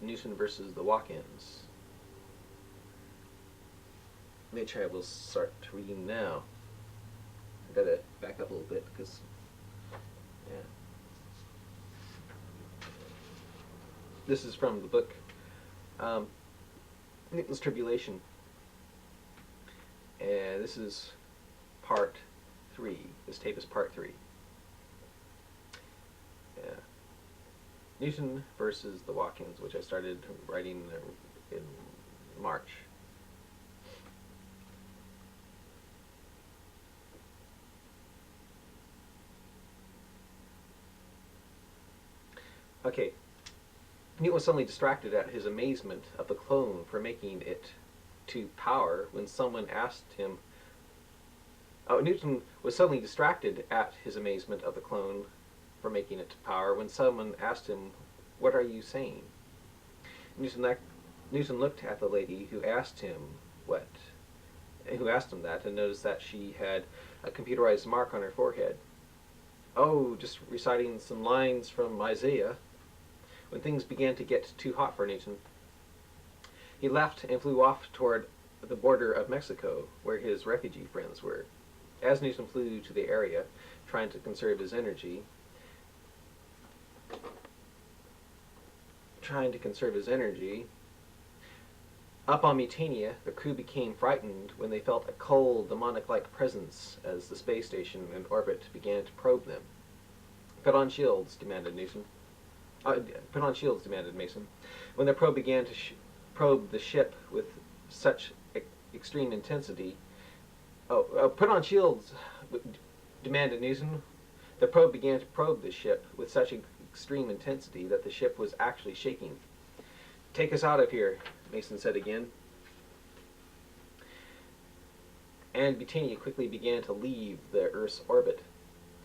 Newton versus the walk-ins. Maybe I will start reading now. I gotta back up a little bit because, yeah. This is from the book Newton's Tribulation, and this is part 3. This tape is part 3. Yeah. Newton versus the walk-ins, which I started writing in March. Okay. Newton was suddenly distracted at his amazement of the clone for making it to power when someone asked him. Newton was suddenly distracted at his amazement of the clone for making it to power when someone asked him, "What are you saying?" Newton looked at the lady who asked him that, and noticed that she had a computerized mark on her forehead. "Oh, just reciting some lines from Isaiah," when things began to get too hot for Newton. He left and flew off toward the border of Mexico, where his refugee friends were. As Newton flew to the area, trying to conserve his energy, up on Mutania, the crew became frightened when they felt a cold, demonic-like presence as the space station in orbit began to probe them. "Put on shields," demanded Mason. When the probe began to probe the ship with such extreme intensity... put on shields, demanded Newton. The probe began to probe the ship with such extreme intensity that the ship was actually shaking. "Take us out of here," Mason said again. And Britannia quickly began to leave the Earth's orbit.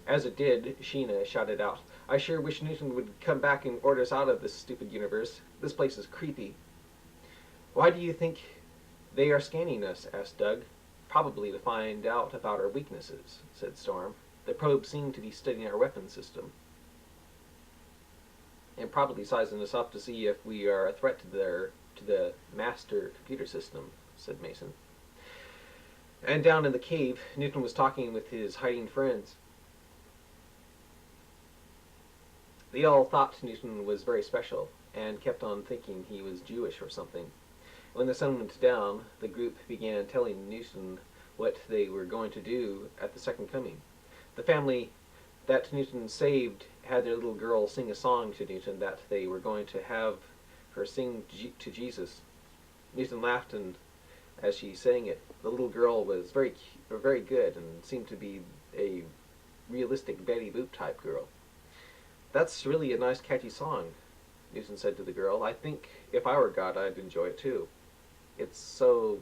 As it did, Sheena shouted out, "I sure wish Newton would come back and order us out of this stupid universe. This place is creepy." "Why do you think they are scanning us?" asked Doug. "Probably to find out about our weaknesses," said Storm. "The probe seemed to be studying our weapons system. And probably sizing us up to see if we are a threat to the master computer system," said Mason. And down in the cave, Newton was talking with his hiding friends. They all thought Newton was very special, and kept on thinking he was Jewish or something. When the sun went down, the group began telling Newton what they were going to do at the second coming. The family that Newton saved had their little girl sing a song to Newton that they were going to have her sing to Jesus. Newton laughed, and as she sang it, the little girl was very good and seemed to be a realistic Betty Boop type girl. "That's really a nice catchy song," Newton said to the girl. "I think if I were God, I'd enjoy it too. It's so